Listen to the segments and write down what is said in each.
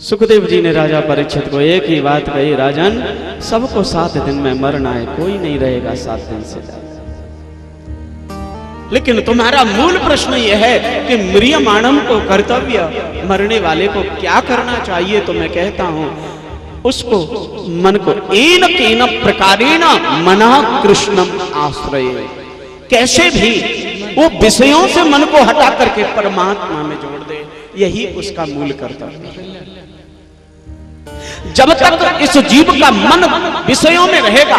सुखदेव जी ने राजा परीक्षित को एक ही बात कही, राजन सबको 7 दिन में मरना है, कोई नहीं रहेगा 7 दिन से ज्यादा। लेकिन तुम्हारा मूल प्रश्न यह है कि म्रियमाणम को कर्तव्य, मरने वाले को क्या करना चाहिए? तो मैं कहता हूं उसको मन को एन केन प्रकारेण मनः कृष्णम आश्रय, कैसे भी वो विषयों से मन को हटा करके परमात्मा में जोड़ दे, यही उसका मूल कर्तव्य है। जब तक इस जीव का मन विषयों में रहेगा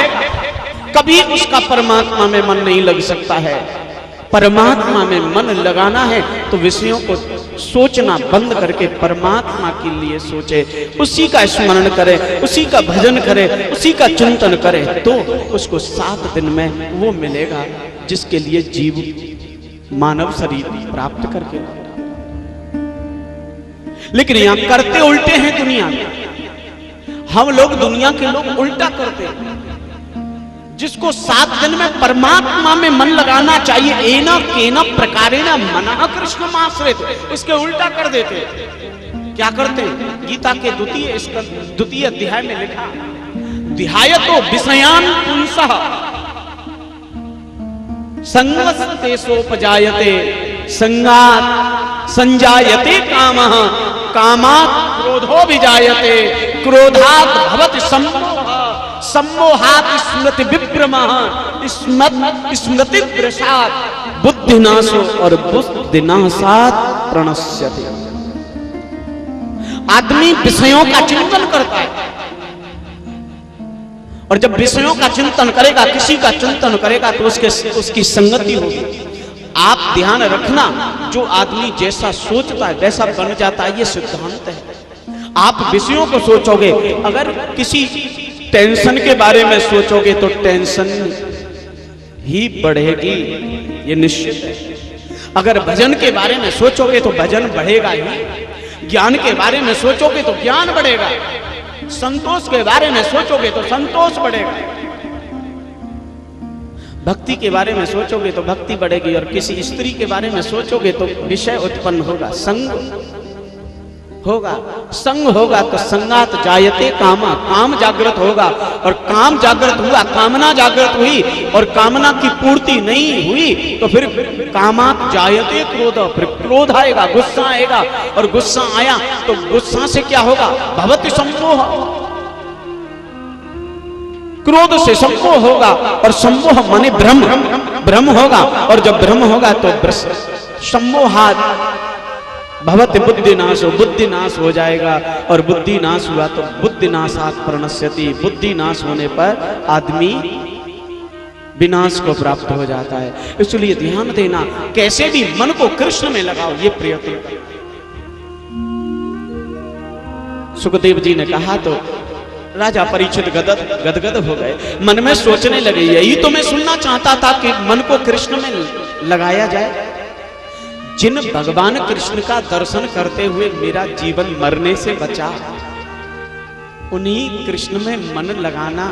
कभी उसका परमात्मा में मन नहीं लग सकता है। परमात्मा में मन लगाना है तो विषयों को सोचना बंद करके परमात्मा के लिए सोचे, उसी का स्मरण करे, उसी का भजन करे, उसी का चिंतन करे, तो उसको 7 दिन में वो मिलेगा जिसके लिए जीव मानव शरीर प्राप्त करके। लेकिन यहां करते उल्टे हैं दुनिया में। हम लोग दुनिया के लोग उल्टा करते हैं। जिसको 7 दिन में परमात्मा में मन लगाना चाहिए, एना केना प्रकारेण मनः कृष्णम आश्रित, इसके उल्टा कर देते। क्या करते हैं? गीता के द्वितीय अध्याय में लिखा, ध्यायतो विषयान पुंसः संगस्तेषोपजायते संगात् संजायते कामः कामात् क्रोधो विजायते क्रोधात् भवति सम्मोहः सम्मोहात् स्मृति विभ्रमः स्मृति भ्रशात् बुद्धिनाशो और बुद्धिनाशात् प्रणश्यते। आदमी विषयों का चिंतन करता है और जब विषयों का चिंतन करेगा, किसी का चिंतन करेगा तो उसकी संगति होगी। आप ध्यान रखना, जो आदमी जैसा सोचता है वैसा बन जाता है, ये सिद्धांत है। आप विषयों को सोचोगे, अगर किसी टेंशन के बारे में सोचोगे तो टेंशन ही बढ़ेगी, ये निश्चित है। अगर भजन के बारे में सोचोगे तो भजन बढ़ेगा ही, ज्ञान के बारे में सोचोगे तो ज्ञान बढ़ेगा, संतोष के बारे में सोचोगे तो संतोष बढ़ेगा, भक्ति के बारे में सोचोगे तो भक्ति बढ़ेगी, और किसी स्त्री के बारे में सोचोगे तो विषय उत्पन्न होगा, संग होगा। संग होगा तो संगात जायते कामा, काम जागृत होगा, और काम जागृत हुआ, कामना जागृत हुई और कामना की पूर्ति नहीं हुई तो फिर कामात जायते क्रोध, फिर क्रोध आएगा, गुस्सा आएगा, और गुस्सा आया तो गुस्सा से क्या होगा? भवति सम्मोह, क्रोध से सम्मोह होगा, और सम्मोह माने भ्रम, भ्रम होगा, और जब भ्रम होगा तो सम्मोहात् भवति बुद्धिनाश, बुद्धिनाश हो जाएगा, और बुद्धिनाश हुआ तो बुद्धिनाशात् प्रणश्यति, बुद्धिनाश होने पर आदमी विनाश को प्राप्त हो जाता है। इसलिए ध्यान देना, कैसे भी मन को कृष्ण में लगाओ, ये प्रयत्न। सुखदेव जी ने कहा तो राजा परीक्षित गदगद हो गए, मन में सोचने लगे, यही तो मैं सुनना चाहता था कि मन को कृष्ण में लगाया जाए। जिन भगवान कृष्ण का दर्शन करते हुए मेरा जीवन मरने से बचा, उन्हीं कृष्ण में मन लगाना,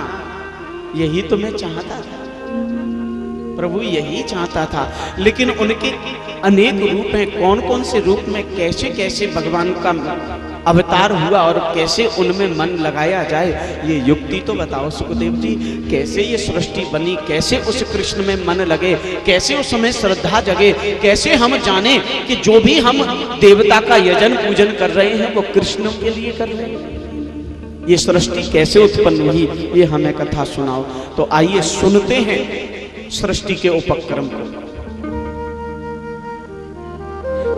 यही तो मैं चाहता था, प्रभु यही चाहता था। लेकिन उनके अनेक रूप हैं, कौन कौन से रूप में कैसे कैसे भगवान का अवतार हुआ और कैसे उनमें मन लगाया जाए, ये युक्ति तो बताओ सुखदेव जी। कैसे ये सृष्टि बनी, कैसे उस कृष्ण में मन लगे, कैसे उस समय श्रद्धा जगे, कैसे हम जाने कि जो भी हम देवता का यजन पूजन कर रहे हैं वो कृष्ण के लिए कर रहे हैं। ये सृष्टि कैसे उत्पन्न हुई, ये हमें कथा सुनाओ। तो आइए सुनते हैं सृष्टि के उपक्रम को।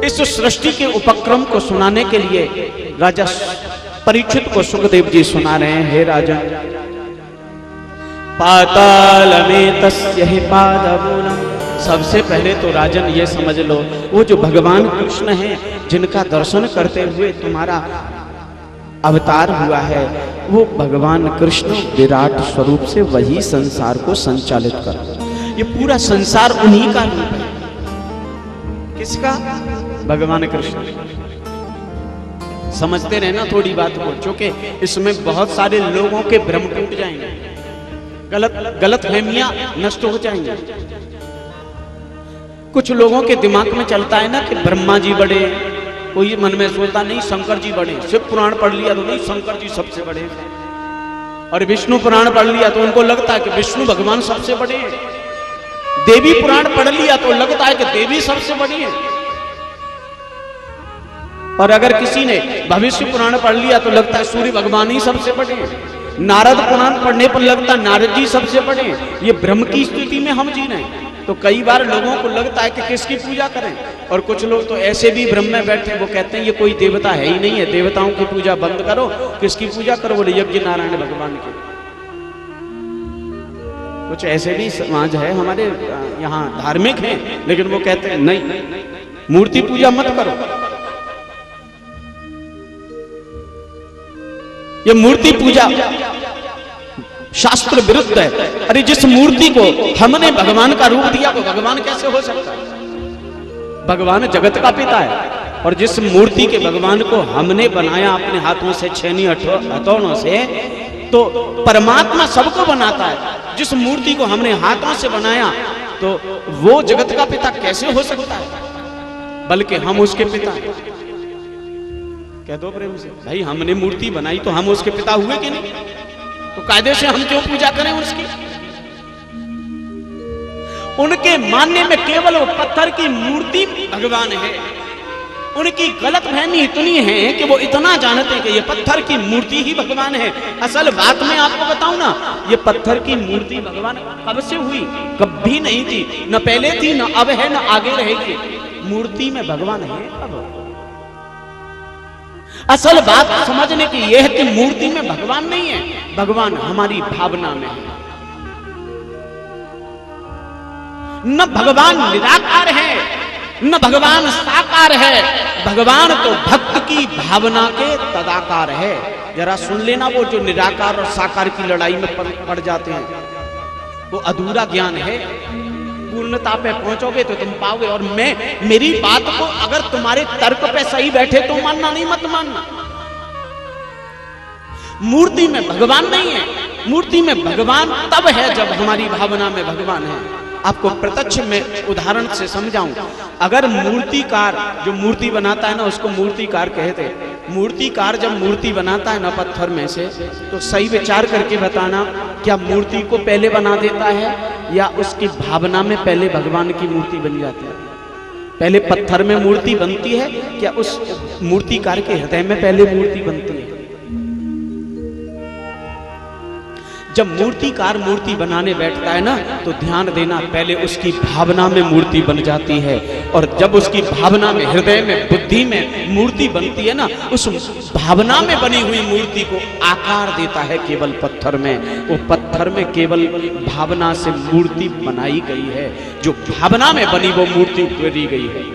इस सृष्टि के उपक्रम को सुनाने के लिए राजा परीक्षित को सुखदेव जी सुना रहे हैं। हे राजन, पाताल में तस्य हि पादमूलम। सबसे पहले तो राजन ये समझ लो, वो जो भगवान कृष्ण हैं जिनका दर्शन करते हुए तुम्हारा अवतार हुआ है, वो भगवान कृष्ण विराट स्वरूप से वही संसार को संचालित कर, ये पूरा संसार उन्हीं का रूप है। किसका? भगवान कृष्ण। समझते रहना थोड़ी बात को, क्योंकि इसमें बहुत सारे लोगों के भ्रम टूट जाएंगे, गलत फहमियां नष्ट हो जाएंगी। कुछ लोगों के दिमाग में चलता है ना कि ब्रह्मा जी बड़े, कोई मन में सोचता नहीं शंकर जी बड़े, शिव पुराण पढ़ लिया तो नहीं शंकर जी सबसे बड़े, और विष्णु पुराण पढ़ लिया तो उनको लगता है कि विष्णु भगवान सबसे बड़े हैं, देवी पुराण पढ़ लिया तो लगता है कि देवी सबसे बड़ी है, और अगर किसी ने भविष्य पुराण पढ़ लिया तो लगता है सूर्य भगवान ही सबसे बड़े हैं, नारद पुराण पढ़ने पर लगता है नारद जी सबसे बड़े हैं। ये ब्रह्म की स्थिति में हम जी रहे हैं। तो कई बार लोगों को लगता है कि किसकी पूजा करें, और कुछ लोग तो ऐसे भी ब्रह्म में बैठे वो कहते हैं ये कोई देवता है ही नहीं है, देवताओं की पूजा बंद करो, किसकी पूजा करो, बोले यज्ञ नारायण भगवान की। कुछ ऐसे भी समाज है हमारे यहाँ धार्मिक हैं, लेकिन वो कहते हैं नहीं, मूर्ति पूजा मत करो, ये मूर्ति पूजा शास्त्र विरुद्ध है। अरे जिस मूर्ति को हमने भगवान का रूप दिया वो भगवान कैसे हो सकता है? भगवान जगत का पिता है, और जिस मूर्ति के भगवान को हमने बनाया अपने हाथों से, छेनी हथौड़ों से, तो परमात्मा सबको बनाता है। जिस मूर्ति को हमने हाथों से बनाया तो वो जगत का पिता कैसे हो सकता है? बल्कि हम उसके पिता हैं। कह दो प्रेम से, भाई हमने मूर्ति बनाई तो हम उसके पिता हुए कि नहीं? तो कायदे से हम क्यों पूजा करें उसकी? उनके मानने में केवल वो पत्थर की मूर्ति भगवान है। उनकी गलतफहमी इतनी है कि वो इतना जानते हैं कि ये पत्थर की मूर्ति ही भगवान है। असल बात मैं आपको बताऊं ना, ये पत्थर की मूर्ति भगवान कब से हुई? कभी नहीं थी, न पहले थी, न अब है, न आगे रहेगी। मूर्ति में भगवान है अब। असल बात समझने की यह है कि मूर्ति में भगवान नहीं है, भगवान हमारी भावना में है। न भगवान निराकार है, न भगवान साकार है, भगवान तो भक्त की भावना के तदाकार है। जरा सुन लेना, वो जो निराकार और साकार की लड़ाई में पड़ जाते हैं वो अधूरा ज्ञान है। पूर्णता पे पहुंचोगे तो तुम पाओगे। और मेरी बात को अगर तुम्हारे तर्क पे सही बैठे तो मानना, नहीं मत मानना। मूर्ति में भगवान नहीं है, मूर्ति में भगवान तब है जब हमारी भावना में भगवान है। आपको प्रत्यक्ष में उदाहरण से समझाऊं, अगर मूर्तिकार जो मूर्ति बनाता है ना उसको मूर्तिकार कहते हैं। मूर्तिकार जब मूर्ति बनाता है ना पत्थर में से, तो सही विचार करके बताना, क्या मूर्ति को पहले बना देता है या उसकी भावना में पहले भगवान की मूर्ति बन जाती है? पहले पत्थर में मूर्ति बनती है क्या उस मूर्तिकार के हृदय में पहले मूर्ति बनती है? जब मूर्तिकार मूर्ति बनाने बैठता है ना तो ध्यान देना, पहले उसकी भावना में मूर्ति बन जाती है। और जब उसकी भावना में, हृदय में, बुद्धि में मूर्ति बनती है ना, उस भावना में बनी हुई मूर्ति को आकार देता है केवल पत्थर में। वो पत्थर में केवल भावना से मूर्ति बनाई गई है, जो भावना में बनी वो मूर्ति उकेरी गई है।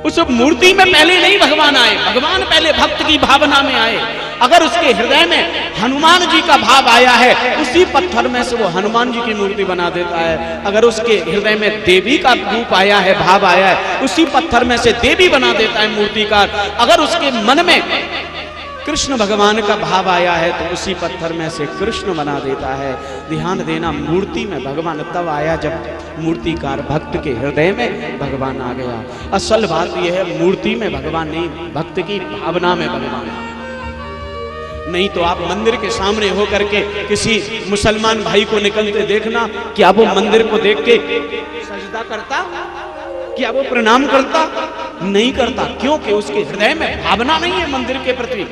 उस मूर्ति में पहले नहीं भगवान आए, भगवान पहले भक्त की भावना में आए। अगर उसके हृदय में हनुमान जी का भाव आया है, उसी पत्थर में से वो हनुमान जी की मूर्ति बना देता है। अगर उसके हृदय में देवी का रूप आया है, भाव आया है, उसी पत्थर में से देवी बना देता है मूर्तिकार। अगर उसके मन में कृष्ण भगवान का भाव आया है तो उसी पत्थर में से कृष्ण बना देता है। ध्यान देना, मूर्ति में भगवान तब आया जब मूर्तिकार भक्त के हृदय में भगवान आ गया। असल बात यह है, मूर्ति में भगवान नहीं, भक्त की भावना में भगवान है। नहीं तो आप मंदिर के सामने होकर के किसी मुसलमान भाई को निकलते देखना, क्या वो मंदिर को देख के सजदा करता? क्या वो प्रणाम करता? नहीं करता। क्योंकि उसके हृदय में भावना नहीं है मंदिर के प्रति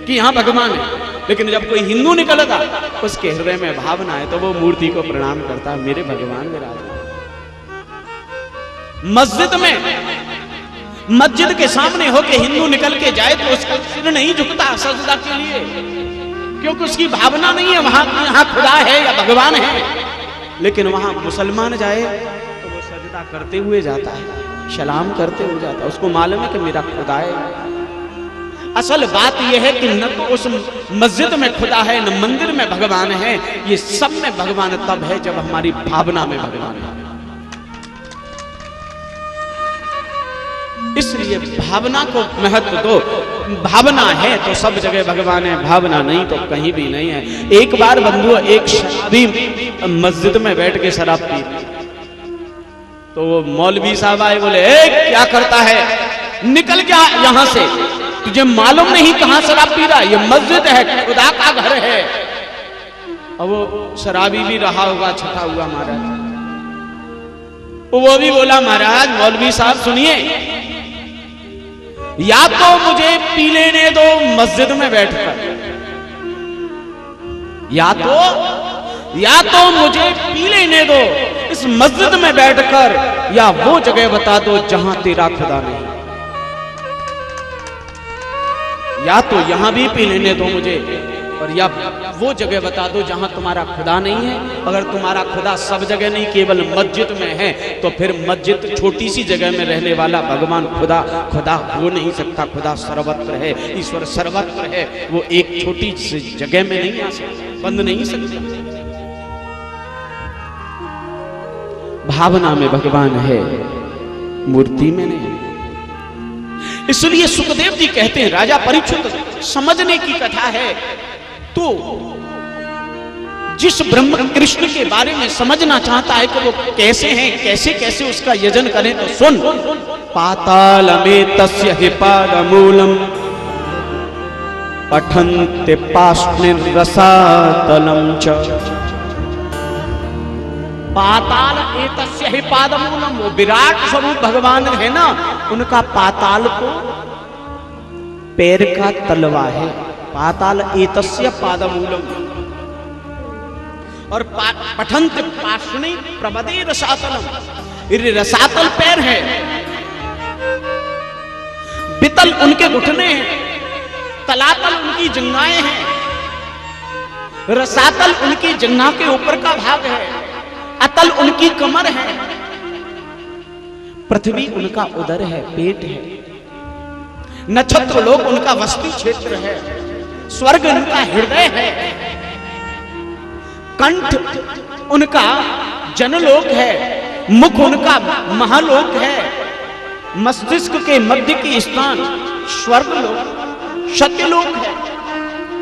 कि यहां भगवान है। लेकिन जब कोई हिंदू निकलता, उसके हृदय में भावना है तो वो मूर्ति को प्रणाम करता, मेरे भगवान विराज। मस्जिद के सामने होके हिंदू निकल के जाए तो उसका सिर नहीं झुकता सजदा के लिए, क्योंकि उसकी भावना नहीं है वहां यहाँ खुदा है या भगवान है। लेकिन वहां मुसलमान जाए तो वो सजदा करते हुए जाता है, सलाम करते हुए जाता है, उसको मालूम है कि मेरा खुदा है। असल बात यह है कि न तो उस मस्जिद में खुदा है, न मंदिर में भगवान है। ये सब में भगवान तब है जब हमारी भावना में भगवान है। इसलिए भावना को महत्व दो। भावना है तो सब जगह भगवान है, भावना नहीं तो कहीं भी नहीं है। एक बार बंधु, एक शराबी मस्जिद में बैठ के शराब पी, तो वो मौलवी साहब आए, बोले क्या करता है? निकल गया यहां से, तुझे मालूम नहीं कहां शराब पी रहा, ये मस्जिद है, खुदा का घर है। अब वो शराबी भी रहा होगा छठा हुआ महाराज, वो भी बोला महाराज मौलवी साहब सुनिए, या तो मुझे पी लेने दो मस्जिद में बैठकर, या तो मुझे पी लेने दो इस मस्जिद में बैठकर, या वो जगह बता दो जहां तेरा खुदा नहीं। या तो यहां भी पी लेने दो मुझे, और या वो जगह बता दो जहां तुम्हारा खुदा नहीं है। अगर तुम्हारा खुदा सब जगह नहीं केवल मस्जिद में है, तो फिर मस्जिद छोटी सी जगह में रहने वाला भगवान खुदा हो नहीं सकता। खुदा सर्वत्र है, ईश्वर सर्वत्र है, वो एक छोटी सी जगह में नहीं आ सकता, बंद नहीं सकता। भावना में भगवान है, मूर्ति में नहीं। इसलिए सुखदेव जी कहते हैं राजा परीक्षित समझने की कथा है, तो जिस ब्रह्म कृष्ण के बारे में समझना चाहता है कि वो कैसे हैं, कैसे कैसे उसका यजन करें, तो सुन। पाताल में तस्य हि पादमूलम पठन्ते पाष्णिर्रसातलम च। पाताल एतस्य हि पादमूलम, वो विराट स्वरूप भगवान है ना, उनका पाताल को पैर का तलवा है। पाताल एतस्य पादमूलम, और पठन्त पार्ष्णि प्रबदे रसातलम, रसातल पैर है, बितल उनके घुटने हैं, तलातल उनकी जंघाएं हैं, रसातल उनकी जंघा के ऊपर का भाग है, अतल उनकी कमर है, पृथ्वी उनका उदर है, पेट है, नक्षत्र लोक उनका वस्तु क्षेत्र है, स्वर्ग उनका हृदय है, कंठ उनका जनलोक है, मुख उनका महालोक है, मस्तिष्क के मध्य की स्थान स्वर्गलोक सत्यलोक है,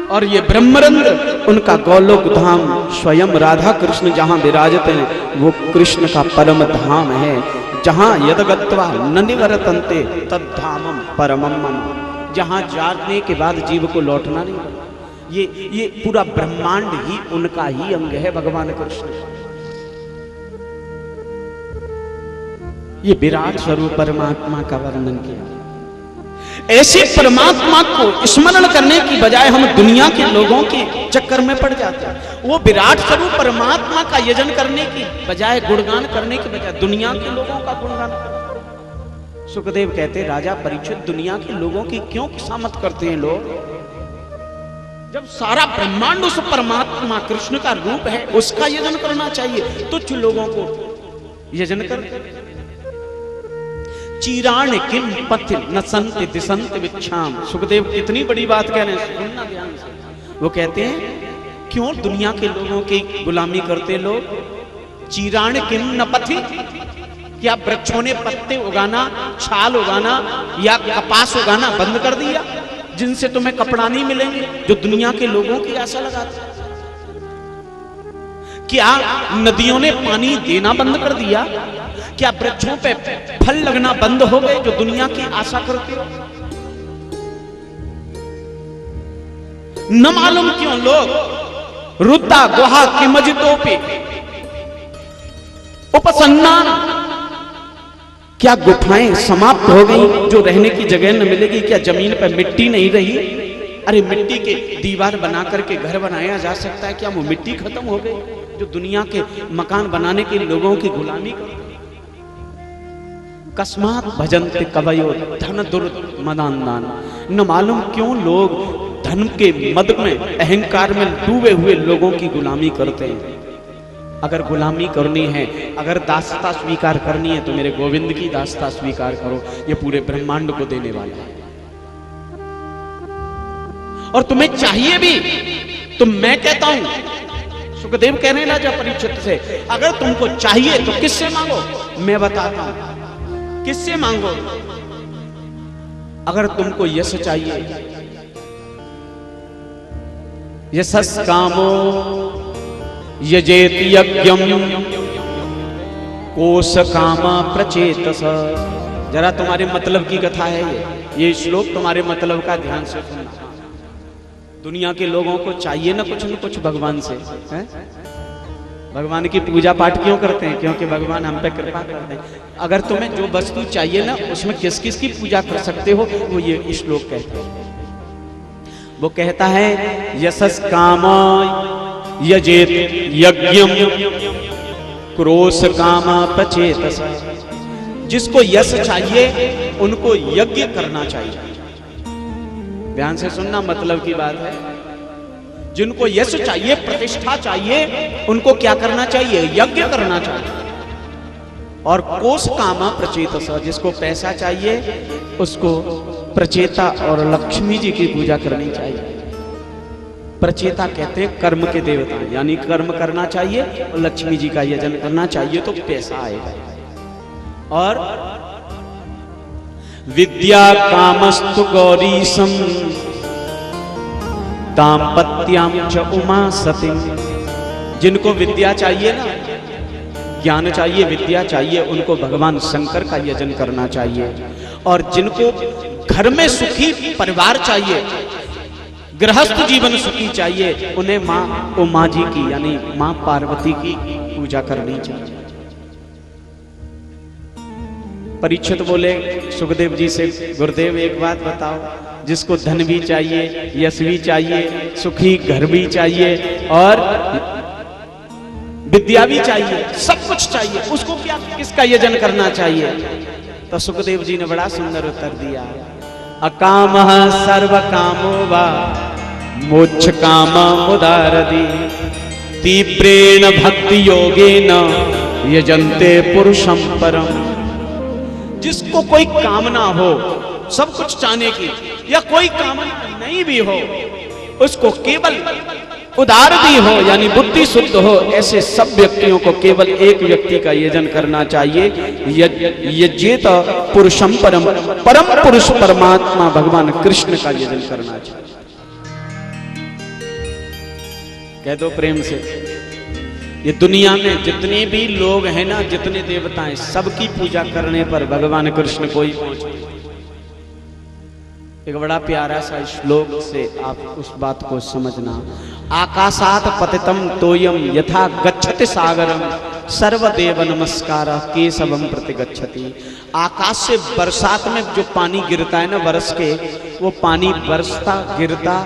और ये ब्रह्मरंध्र उनका गोलोक धाम, स्वयं राधा कृष्ण जहां विराजते हैं वो कृष्ण का परम धाम है, जहां यदगत्वा न निवर्तन्ते तद्धामम परमम मम, जहां जाने के बाद जीव को लौटना नहीं पड़ता। ये पूरा ब्रह्मांड ही उनका ही अंग है, भगवान कृष्ण। ये विराट स्वरूप परमात्मा का वर्णन किया। ऐसे परमात्मा को स्मरण करने की बजाय हम दुनिया के लोगों के चक्कर में पड़ जाते हैं। वो विराट स्वरूप परमात्मा का यजन करने की बजाय, गुणगान करने की बजाय दुनिया के लोगों का गुणगान करते। सुखदेव कहते राजा परीक्षित, दुनिया के लोगों की क्यों खुशामद करते हैं लोग, जब सारा ब्रह्मांड उस परमात्मा कृष्ण का रूप है, उसका यजन करना चाहिए। तुच्छ लोगों को यजन कर। चीराण किम पथ न संत दिसंत विच्छाम। सुखदेव कितनी बड़ी बात कह रहे हैं, सुनना ध्यान से। वो कहते हैं क्यों दुनिया के लोगों की गुलामी करते लोग। चीराण किम न पथि, क्या वृक्षों ने पत्ते उगाना, छाल उगाना या कपास उगाना बंद कर दिया, जिनसे तुम्हें कपड़ा नहीं मिलेंगे, जो दुनिया के लोगों की आशा लगाते। क्या नदियों ने पानी देना बंद कर दिया, क्या वृक्षों पे फल लगना बंद हो गए, जो दुनिया की आशा करते हो। न मालूम क्यों लोग रुद्धा गुहा किमजितों पे उपसन्नान, क्या गुफाएं समाप्त हो गई, जो रहने की जगह न मिलेगी। क्या जमीन पर मिट्टी नहीं रही, अरे मिट्टी के दीवार बना करके घर बनाया जा सकता है, क्या वो मिट्टी खत्म हो गई, जो दुनिया के मकान बनाने के लोगों की गुलामी करते। कस्मात भजन्ते कवयो धन दुर्मदान, न मालूम क्यों लोग धन के मद में, अहंकार में डूबे हुए लोगों की गुलामी करते हैं। अगर गुलामी करनी है, अगर दासता स्वीकार करनी है, तो मेरे गोविंद की दासता स्वीकार करो, ये पूरे ब्रह्मांड को देने वाला है। और तुम्हें चाहिए भी, तो मैं कहता हूं, सुखदेव कहने राजा परीक्षित से, अगर तुमको चाहिए तो किससे मांगो, मैं बताता हूं किससे मांगो। अगर तुमको यश चाहिए, यशस् कामो यजेत यज्ञम कोश कामा प्रचेतस। जरा तुम्हारे मतलब की कथा है ये श्लोक तुम्हारे मतलब का ध्यान से सुनना। दुनिया के लोगों को चाहिए ना कुछ भगवान से, है? भगवान की पूजा पाठ क्यों करते हैं? क्योंकि भगवान हम पे कृपा करते हैं। अगर तुम्हें जो वस्तु चाहिए ना, उसमें किस किस की पूजा कर सकते हो, वो ये श्लोक कहते हैं। वो कहता है यशस काम यजेत यज्ञम क्रोश काम पचेतस। जिसको यश चाहिए उनको यज्ञ करना चाहिए। ध्यान से सुनना, मतलब की बात है। जिनको यश चाहिए, प्रतिष्ठा चाहिए, उनको क्या करना चाहिए? यज्ञ करना चाहिए। और कोष कामा प्रचेतस, जिसको पैसा चाहिए उसको प्रचेता और लक्ष्मी जी की पूजा करनी चाहिए। प्रचेता कहते हैं कर्म के देवता, यानी कर्म करना चाहिए और लक्ष्मी जी का यजन करना चाहिए तो पैसा आएगा। और विद्या कामस्तु गौरीशम दाम्पत्याम च उमा सती। जिनको विद्या चाहिए ना, ज्ञान चाहिए, विद्या चाहिए, उनको भगवान शंकर का यजन करना चाहिए। और जिनको घर में सुखी परिवार चाहिए, गृहस्थ जीवन सुखी चाहिए, उन्हें माँ उमा जी की यानी माँ पार्वती की पूजा करनी चाहिए। परीक्षित बोले सुखदेव जी से, गुरुदेव एक बात बताओ, जिसको धन भी चाहिए, यश भी चाहिए, सुखी घर भी चाहिए और विद्या भी चाहिए, सब कुछ चाहिए, उसको क्या किसका यजन करना चाहिए? तो सुखदेव जी ने बड़ा सुंदर उत्तर दिया, अकामः सर्व कामो वा मोक्ष काममुदारति तीव्रेण भक्ति योगेन यजन्ते पुरुषं परम। जिसको कोई कामना हो सब कुछ चाहने की, या कोई कामना नहीं भी हो, उसको केवल उदार भी हो यानी बुद्धि शुद्ध हो, ऐसे सब व्यक्तियों को केवल एक व्यक्ति का यजन करना चाहिए, यज्ञेत पुरुषम परम, परम पुरुष परमात्मा भगवान कृष्ण का यजन करना चाहिए। कह दो प्रेम से, ये दुनिया में जितने भी लोग हैं ना, जितने देवता हैं, सबकी पूजा करने पर भगवान कृष्ण को ही पहुंचे। एक बड़ा प्यारा सा श्लोक से आप उस बात को समझना, आकाशात पतितम तोयम यथा गच्छति सागरम सर्वदेव नमस्कार केशवम प्रति गच्छति। आकाश से बरसात में जो पानी गिरता है ना, बरस के, वो पानी बरसता गिरता,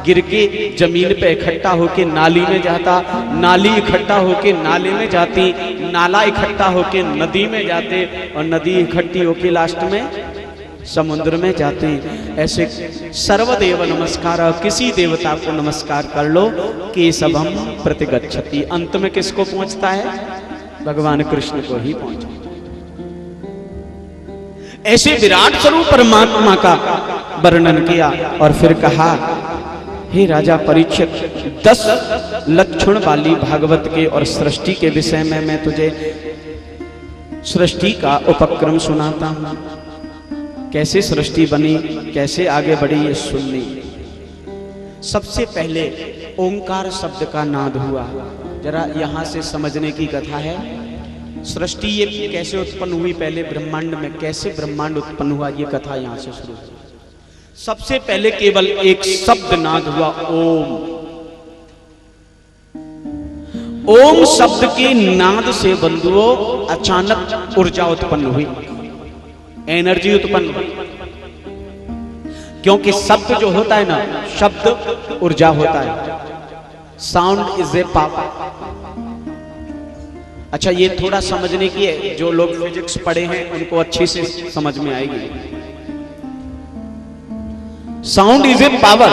गिर के जमीन पे इकट्ठा होके नाली में जाता, नाली इकट्ठा होके नाले में जाती, नाला इकट्ठा होके नदी में जाते, और नदी इकट्ठी होके लास्ट में समुद्र में जाते। ऐसे सर्वदेव नमस्कार, किसी देवता को नमस्कार कर लो, केशवम प्रति गच्छति। अंत में किसको पहुंचता है? भगवान कृष्ण को ही पहुंचता। ऐसे विराट स्वरूप परमात्मा का वर्णन किया और फिर कहा, हे राजा परीक्षित, 10 लक्षण वाली भागवत के और सृष्टि के विषय में मैं तुझे सृष्टि का उपक्रम सुनाता हूं। कैसे सृष्टि बनी, कैसे आगे बढ़ी, ये सुननी। सबसे पहले ओंकार शब्द का नाद हुआ। जरा यहां से समझने की कथा है। सृष्टि ये कैसे उत्पन्न हुई, पहले ब्रह्मांड में कैसे ब्रह्मांड उत्पन्न हुआ, ये कथा यहां से शुरू हुई। सबसे पहले केवल एक शब्द नाद हुआ, ओम। ओम शब्द के नाद से बंधुओं अचानक ऊर्जा उत्पन्न हुई, एनर्जी उत्पन्न हुई। क्योंकि शब्द जो होता है ना, शब्द ऊर्जा होता है। Sound is a power. अच्छा, ये थोड़ा समझने की है, जो लोग फिजिक्स पढ़े हैं उनको अच्छी से समझ में आएगी। Sound is a power.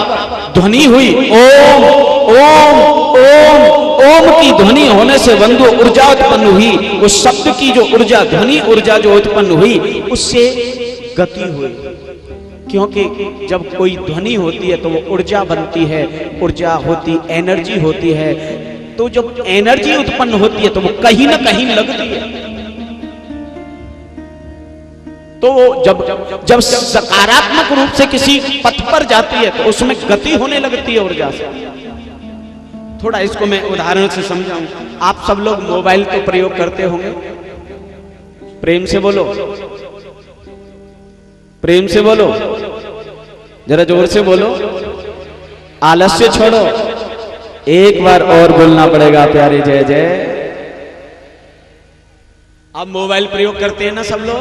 ध्वनि हुई, ओम ओम ओम, ओम की ध्वनि होने से बंधु ऊर्जा उत्पन्न हुई। उस शब्द की जो ऊर्जा, ध्वनि ऊर्जा जो उत्पन्न हुई, उससे गति हुई। क्योंकि जब कोई ध्वनि होती है तो वो ऊर्जा बनती है, ऊर्जा होती, एनर्जी होती है। तो जब एनर्जी उत्पन्न होती है तो वो कहीं ना कहीं लगती है। तो जब सकारात्मक रूप से किसी पथ पर जाती है तो उसमें गति होने लगती है ऊर्जा से। थोड़ा इसको मैं उदाहरण से समझाऊं। आप सब लोग मोबाइल तो प्रयोग करते होंगे, प्रेम से बोलो। प्रेम से बोलो, जरा जोर से बोलो, आलस्य छोड़ो। एक बार और बोलना पड़ेगा प्यारे जय जय। अब मोबाइल प्रयोग करते हैं ना सब लोग,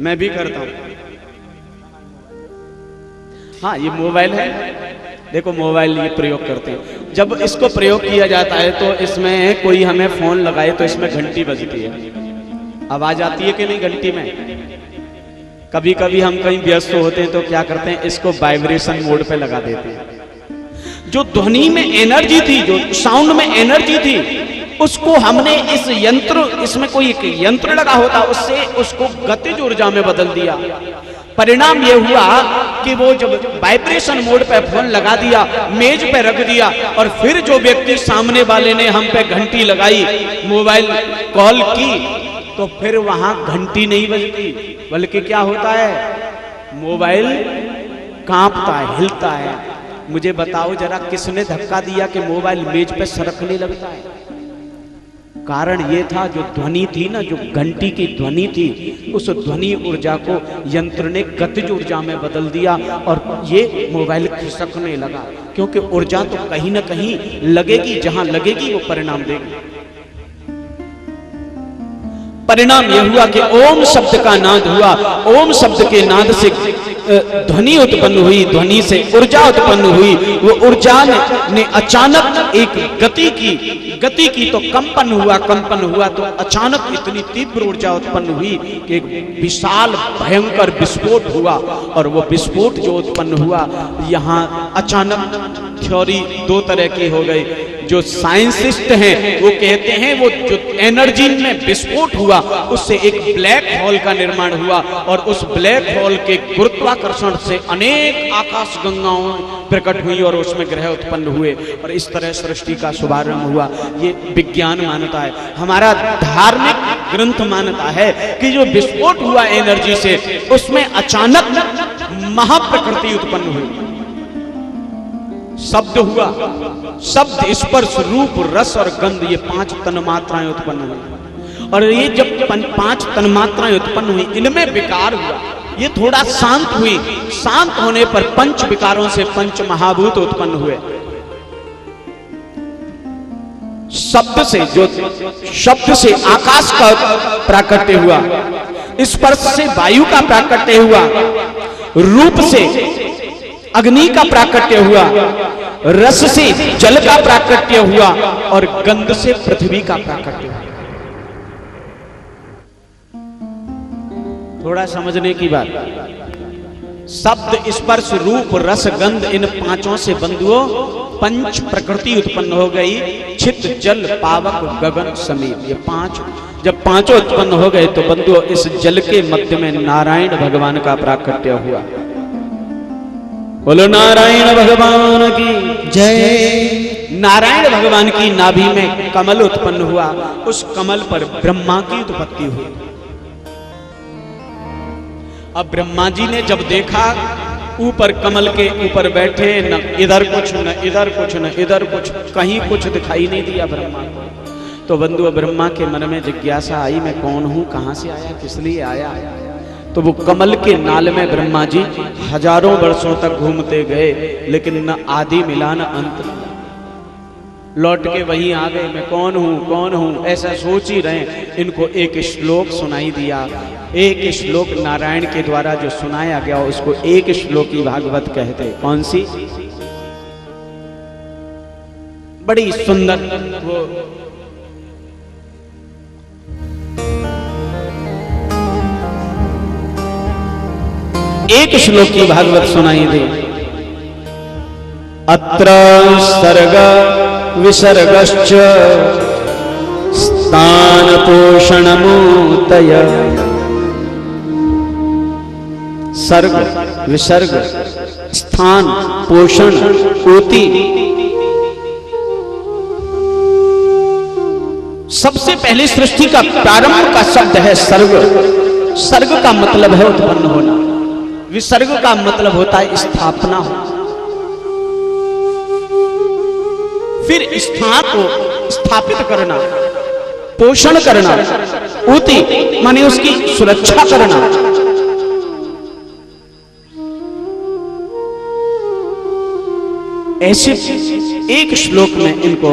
मैं भी करता हूं। हाँ, ये मोबाइल है, देखो मोबाइल ये प्रयोग करते हैं। जब इसको प्रयोग किया जाता है तो इसमें कोई हमें फोन लगाए तो इसमें घंटी बजती है, आवाज आती है कि नहीं घंटी में। कभी कभी हम कहीं व्यस्त होते हैं तो क्या करते हैं, इसको वाइब्रेशन मोड पे लगा देते हैं। जो ध्वनि में एनर्जी थी, जो साउंड में एनर्जी थी, उसको हमने इस यंत्र, इसमें कोई एक यंत्र लगा होता, उससे उसको गतिज ऊर्जा में बदल दिया। परिणाम यह हुआ कि वो जब वाइब्रेशन मोड पे फोन लगा दिया, मेज पे रख दिया, और फिर जो व्यक्ति सामने वाले ने हम पे घंटी लगाई, मोबाइल कॉल की, तो फिर वहां घंटी नहीं बजती, बल्कि क्या होता है, मोबाइल कांपता है, हिलता है। मुझे बताओ जरा, किसने धक्का दिया कि मोबाइल मेज पे सरकने लगता है? कारण ये था, जो ध्वनि थी ना, जो घंटी की ध्वनि थी, उस ध्वनि ऊर्जा को यंत्र ने गतिज ऊर्जा में बदल दिया और ये मोबाइल खिसकने लगा। क्योंकि ऊर्जा तो कहीं ना कहीं लगेगी, जहां लगेगी वो परिणाम देगी। परिणाम यह हुआ कि ओम शब्द का नाद हुआ, ओम शब्द के नाद से ध्वनि उत्पन्न हुई, ध्वनि से ऊर्जा उत्पन्न हुई। वो ऊर्जा ने अचानक एक गति की तो कंपन हुआ तो अचानक इतनी तीव्र ऊर्जा उत्पन्न हुई कि एक विशाल भयंकर विस्फोट हुआ। और वो विस्फोट जो उत्पन्न हुआ, यहाँ अचानक थ्योरी दो तरह की हो गई। जो साइंटिस्ट हैं वो कहते हैं वो जो एनर्जी में विस्फोट हुआ, उससे एक ब्लैक होल का निर्माण हुआ, और उस ब्लैक होल के गुरुत्वाकर्षण से अनेक आकाश गंगाओं प्रकट हुई और उसमें ग्रह उत्पन्न हुए, और इस तरह सृष्टि का शुभारंभ हुआ। ये विज्ञान मानता है। हमारा धार्मिक ग्रंथ मानता है कि जो विस्फोट हुआ एनर्जी से, उसमें अचानक महाप्रकृति उत्पन्न हुई, शब्द हुआ, शब्द, स्पर्श, रूप, रस और गंध, ये 5 तन्मात्राएं उत्पन्न हुई। और ये जब 5 तन्मात्राएं उत्पन्न हुई, इनमें विकार हुआ, ये थोड़ा शांत हुई। शांत होने पर 5 विकारों से 5 महाभूत उत्पन्न हुए। शब्द से आकाश का प्राकट्य हुआ, स्पर्श से वायु का प्राकट्य हुआ, रूप से अग्नि का प्राकट्य हुआ, रस से जल का प्राकट्य हुआ, और गंध से पृथ्वी का प्राकट्य हुआ। थोड़ा समझने की बात, शब्द, स्पर्श, रूप, रस, गंध, इन 5 से बंधुओं 5 प्रकृति उत्पन्न हो गई। छित, जल, पावक, गगन, समीप, ये 5 जब 5 उत्पन्न हो गए तो बंधुओं इस जल के मध्य में नारायण भगवान का प्राकट्य हुआ। बोलो नारायण भगवान की जय। नारायण भगवान की नाभि में कमल उत्पन्न हुआ, उस कमल पर ब्रह्मा की उत्पत्ति हुई। अब ब्रह्मा जी ने जब देखा, ऊपर कमल के ऊपर बैठे, न इधर कुछ, न इधर कुछ, न इधर कुछ, कहीं कुछ दिखाई नहीं दिया ब्रह्मा को। तो बंधु ब्रह्मा के मन में जिज्ञासा आई, मैं कौन हूं, कहां से आया, किस लिए आया। तो वो कमल के नाल में ब्रह्मा जी हजारों वर्षों तक घूमते गए, लेकिन न आदि मिला न अंत। लौट के वहीं आ गए, मैं कौन हूं, ऐसा सोच ही रहे। इनको एक श्लोक सुनाई दिया। एक श्लोक नारायण के द्वारा जो सुनाया गया, उसको एक श्लोकी भागवत कहते। कौन सी? बड़ी सुंदर वो एक श्लोक की भागवत सुनाई दे। अत्र सर्ग विसर्गश्च स्थान पोषणमूतय। सर्ग, विसर्ग, स्थान, पोषण, ऊति। सबसे पहले सृष्टि का प्रारंभ का शब्द है सर्ग। सर्ग का मतलब है उत्पन्न होना। विसर्ग का मतलब होता है स्थापना। फिर स्थान को स्थापित करना, पोषण करना, ऊति माने उसकी सुरक्षा करना, ऐसे एक श्लोक में इनको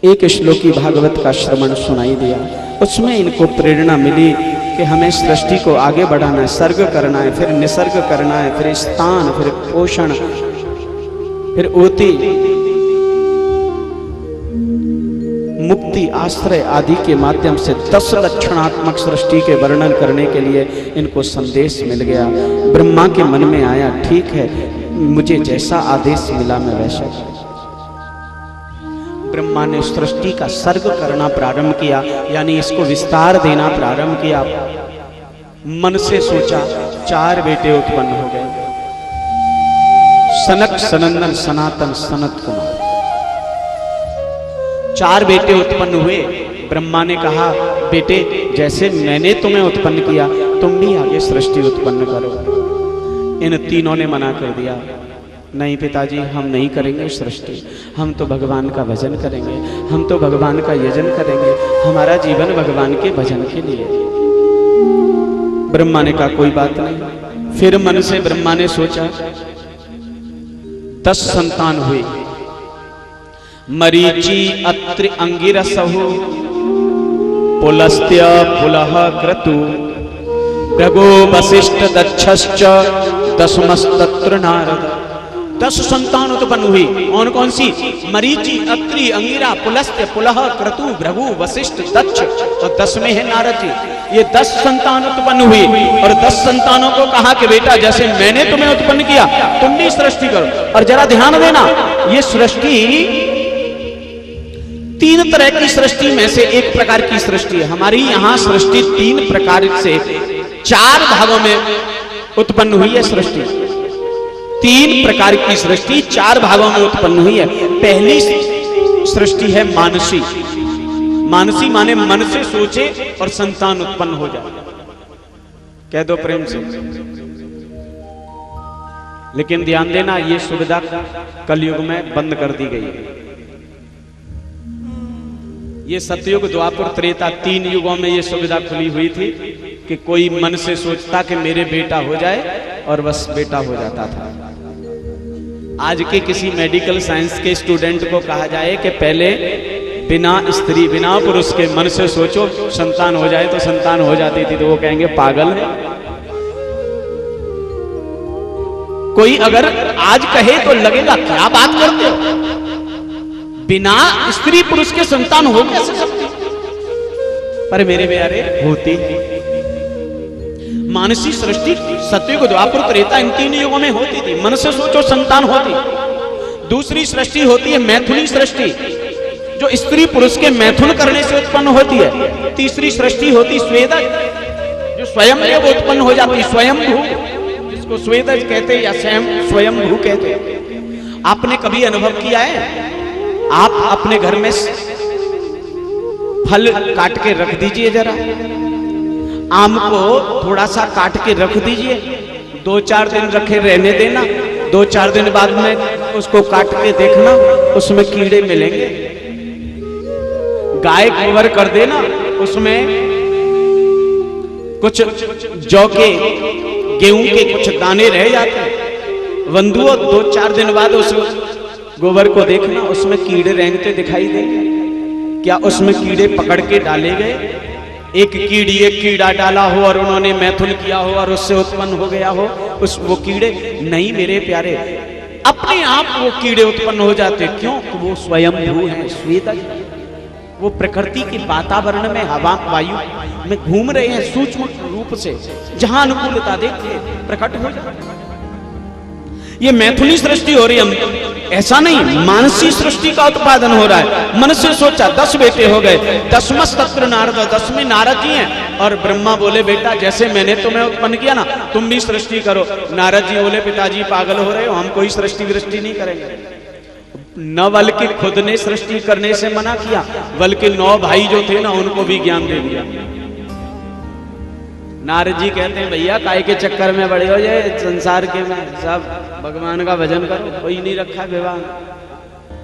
एक श्लोकी भागवत का श्रवण सुनाई दिया। उसमें इनको प्रेरणा मिली कि हमें सृष्टि को आगे बढ़ाना है, सर्ग करना है, फिर निसर्ग करना है, फिर स्थान, फिर पोषण, फिर ओति, मुक्ति, आश्रय आदि के माध्यम से 10 लक्षणात्मक सृष्टि के वर्णन करने के लिए इनको संदेश मिल गया। ब्रह्मा के मन में आया, ठीक है, मुझे जैसा आदेश मिला मैं वैसा। ब्रह्मा ने सृष्टि का सर्ग करना प्रारंभ किया, यानी इसको विस्तार देना प्रारंभ किया। मन से सोचा, 4 बेटे उत्पन्न हो गए, सनक, सनंदन, सनातन, सनत कुमार। 4 बेटे उत्पन्न हुए। ब्रह्मा ने कहा, बेटे जैसे मैंने तुम्हें उत्पन्न किया तुम भी आगे सृष्टि उत्पन्न करो। इन तीनों ने मना कर दिया, नहीं पिताजी, हम नहीं करेंगे सृष्टि, हम तो भगवान का भजन करेंगे, हम तो भगवान का यजन करेंगे, हमारा जीवन भगवान के भजन के लिए। ब्रह्मा ने कहा कोई बात नहीं। फिर मन से ब्रह्मा ने सोचा, 10 संतान हुई। मरीचि, अत्रि, अंगिरसहु, पुलस्त्य, पुलह, क्रतु, भृगु, वसिष्ठ, दक्षश्च, दशमस्तत्र नारद। 10 संतान उत्पन्न हुई। कौन कौन सी? मरीचि, अत्रि, अंगिरा, पुलस्त्य, पुलह, क्रतु, भृगु, वशिष्ठ, दक्ष और 10 में है नारद जी। ये 10 संतान उत्पन्न हुई और 10 संतानों को कहा कि बेटा जैसे मैंने तुम्हें उत्पन्न किया तुम भी सृष्टि करो। और जरा ध्यान देना, ये सृष्टि 3 तरह की सृष्टि में से एक प्रकार की सृष्टि है। हमारी यहां सृष्टि 3 प्रकार से 4 भागों में उत्पन्न हुई है। सृष्टि 3 प्रकार की सृष्टि 4 भागों में उत्पन्न हुई है। पहली सृष्टि है मानसी। मानसी माने मन से सोचे और संतान उत्पन्न हो जाए। कह दो प्रेम से। लेकिन ध्यान देना, ये सुविधा कलयुग में बंद कर दी गई है। ये सतयुग, द्वापर, त्रेता 3 युगों में ये सुविधा खुली हुई थी कि कोई मन से सोचता कि मेरे बेटा हो जाए और बस बेटा हो जाता था। आज के किसी मेडिकल साइंस के स्टूडेंट को कहा जाए कि पहले बिना स्त्री, बिना पुरुष के मन से सोचो संतान हो जाए, तो संतान हो जाती थी, तो वो कहेंगे पागल है। कोई अगर आज कहे तो लगेगा क्या बात करते हो, बिना स्त्री पुरुष के संतान हो कैसे सकती? पर मेरे प्यारे होती। मानसी सृष्टि सतयुग, द्वापर, त्रेता इन 3 युगों में होती थी। मन से सोचो संतान होती। दूसरी सृष्टि होती है मैथुनी सृष्टि, जो स्त्री पुरुष के मैथुन करने से उत्पन्न होती है। तीसरी सृष्टि होती स्वेदज, जो स्वयं में वो उत्पन्न हो जाती है। स्वयंभू, जिसको स्वेदज कहते या स्वयंभू कहते। आपने कभी अनुभव किया है? आप अपने घर में फल काट के रख दीजिए, जरा आम को थोड़ा सा काट के रख दीजिए, 2-4 दिन रखे रहने देना, 2-4 दिन बाद में उसको काट के देखना, उसमें कीड़े मिलेंगे। गाय गोबर कर देना, उसमें कुछ जौ के, गेहूं के कुछ दाने रह जाते। वंदुओं 2-4 दिन बाद उस गोबर को देखना, उसमें कीड़े रेंगते दिखाई देंगे। क्या उसमें कीड़े पकड़ के डाले गए? एक कीड़ा डाला हो और उन्होंने मैथुन किया हो और उससे उत्पन्न हो गया हो वो कीड़े? नहीं मेरे प्यारे, अपने आप वो कीड़े उत्पन्न हो जाते। क्यों? तो वो स्वयंभू हैं, स्वेदज। वो प्रकृति के वातावरण में, हवा, वायु में घूम रहे हैं सूक्ष्म रूप से, जहां अनुकूलता देखिए प्रकट हो जाए। ये मैथुनी सृष्टि हो रही है। ऐसा नहीं, मानसी सृष्टि का उत्पादन हो रहा है। मन से सोचा 10 बेटे हो गए। 10मस्तत्र नारद, 10 में नारद जी हैं। और ब्रह्मा बोले बेटा जैसे मैंने तुम्हें उत्पन्न किया ना, तुम भी सृष्टि करो। नारद जी बोले पिताजी पागल हो रहे हो, हम कोई सृष्टि वृष्टि नहीं करेंगे। न बल्कि खुद ने सृष्टि करने से मना किया, बल्कि 9 भाई जो थे ना उनको भी ज्ञान दे दिया। नारद जी कहते हैं भैया काय के चक्कर में बड़े हो जाए संसार के में, सब भगवान का भजन करो, कोई नहीं रखा विवाह।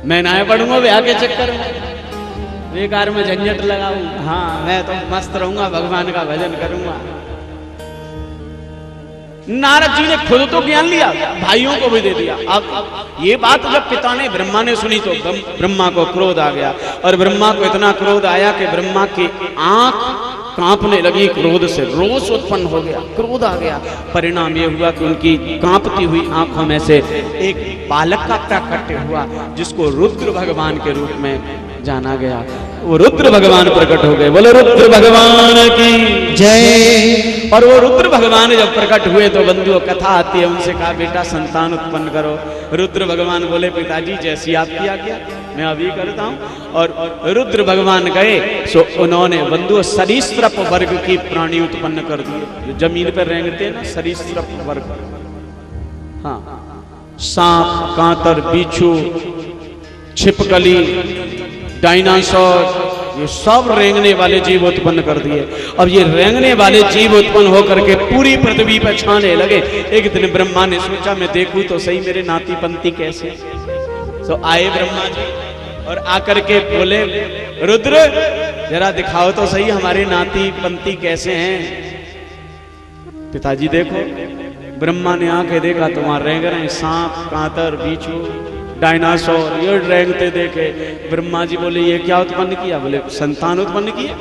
मैं ना पढ़ूंगा ब्याह के चक्कर में, बेकार में झंझट लगाऊं। हाँ मैं तो मस्त रहूंगा, भगवान का भजन करूंगा। नारद जी ने खुद तो ज्ञान लिया, भाइयों को भी दे दिया। अब ये बात जब पिता ने ब्रह्मा ने सुनी तो ब्रह्मा को क्रोध आ गया, और ब्रह्मा को इतना क्रोध आया कि ब्रह्मा की आंख कांपने लगी क्रोध से, रोष उत्पन्न हो गया, क्रोध आ गया। परिणाम ये हुआ कि उनकी कांपती हुई आंखों में से एक बालक का प्राकट्य हुआ, जिसको रुद्र भगवान के रूप में जाना गया। वो रुद्र भगवान प्रकट हो गए। बोले रुद्र भगवान की जय। और वो रुद्र भगवान जब प्रकट हुए तो बंधुओं कथा आती है, उनसे कहा बेटा संतान उत्पन्न करो। रुद्र भगवान बोले पिताजी जैसी आपकी आज्ञा मैं अभी करता हूँ। और रुद्र भगवान गए सो उन्होंने बंधुओं सरीसृप वर्ग की प्राणी उत्पन्न कर दिए, जो जमीन पर रेंगते हैं ना, सरीसृप वर्ग। हाँ, सांप, कांतर, बिच्छू, छिपकली, डायनासोर, ये सब रेंगने वाले जीव उत्पन्न कर दिए। अब ये रेंगने वाले जीव उत्पन्न होकर के पूरी पृथ्वी पर छाने लगे। एक दिन ब्रह्मा ने सोचा मैं देखूं तो सही मेरे नाती पंती कैसे। तो आए ब्रह्मा जी और आकर के बोले रुद्र जरा दिखाओ तो सही हमारे नाती पंती कैसे हैं। पिताजी देखो। ब्रह्मा ने आके देखा तो वहां रेंग रहे हैं सांप, कांतर, बिच्छू, डायनासोर, ये रेंगते देखे। ब्रह्मा जी बोले ये क्या उत्पन्न किया? बोले संतान उत्पन्न किया।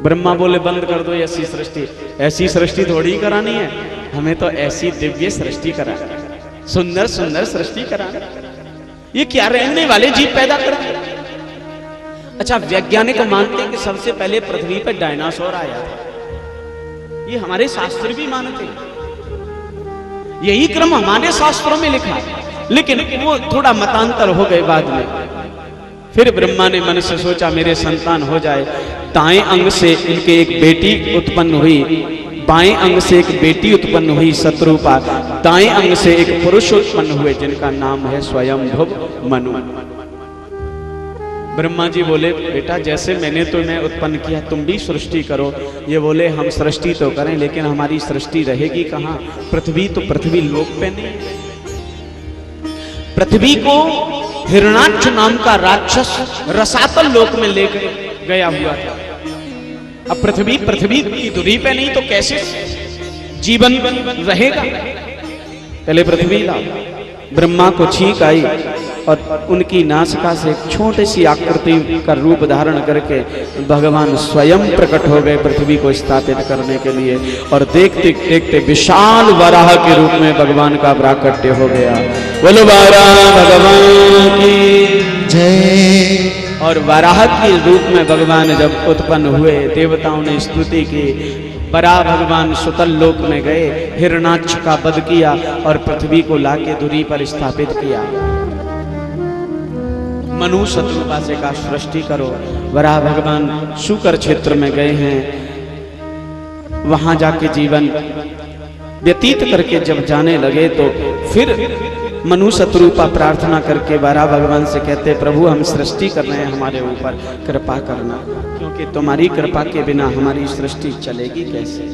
ब्रह्मा बोले बंद कर दो ऐसी सृष्टि, ऐसी सृष्टि थोड़ी करानी है, हमें तो ऐसी दिव्य सृष्टि करानी, सुंदर सुंदर सृष्टि करानी। ये क्या रेंगने वाले जीव पैदा कर दिए। अच्छा, वैज्ञानिक मानते हैं कि सबसे पहले पृथ्वी पर डायनासोर आया था, ये हमारे शास्त्र भी मानते हैं, यही क्रम हमारे शास्त्रों में लिखा है, लेकिन वो थोड़ा मतांतर हो गए बाद में। फिर ब्रह्मा ने मन से सोचा मेरे संतान हो जाए। दाएं अंग से इनके एक बेटी उत्पन्न हुई, बाएं अंग से एक बेटी उत्पन्न हुई शत्रुपा, दाएं अंग से एक पुरुष उत्पन्न हुए जिनका नाम है स्वयंभुव मनु। ब्रह्मा जी बोले बेटा जैसे मैंने तुम्हें उत्पन्न किया तुम भी सृष्टि करो। ये बोले हम सृष्टि तो करें लेकिन हमारी सृष्टि रहेगी कहाँ? पृथ्वी तो पृथ्वी लोक पे नहीं। पृथ्वी को हिरणाक्ष नाम का राक्षस रसातल लोक में ले गया हुआ था। अब पृथ्वी की दूरी पे नहीं तो कैसे जीवन रहेगा? पहले पृथ्वी ला। ब्रह्मा को छींक आई और उनकी नासिका से एक छोटी सी आकृति का रूप धारण करके भगवान स्वयं प्रकट हो गए पृथ्वी को स्थापित करने के लिए। और देखते देखते विशाल वराह के रूप में भगवान का प्राकट्य हो गया। बोलो वराह भगवान की जय। और वराह के रूप में भगवान जब उत्पन्न हुए देवताओं ने स्तुति की। वराह भगवान सुतल लोक में गए, हिरणाक्ष का वध किया और पृथ्वी को लाके दूरी पर स्थापित किया। मनु शत्रुपा से का सृष्टि करो। वराह भगवान शुकर क्षेत्र में गए हैं, वहां जाके जीवन व्यतीत करके जब जाने लगे तो फिर मनु शत्रुपा प्रार्थना करके वराह भगवान से कहते प्रभु हम सृष्टि कर रहे हैं, हमारे ऊपर कृपा करना, क्योंकि तुम्हारी कृपा के बिना हमारी सृष्टि चलेगी कैसे।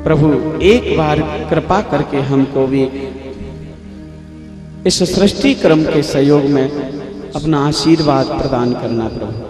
प्रभु एक बार कृपा करके हमको भी इस सृष्टि क्रम के सहयोग में अपना आशीर्वाद प्रदान करना प्रभु।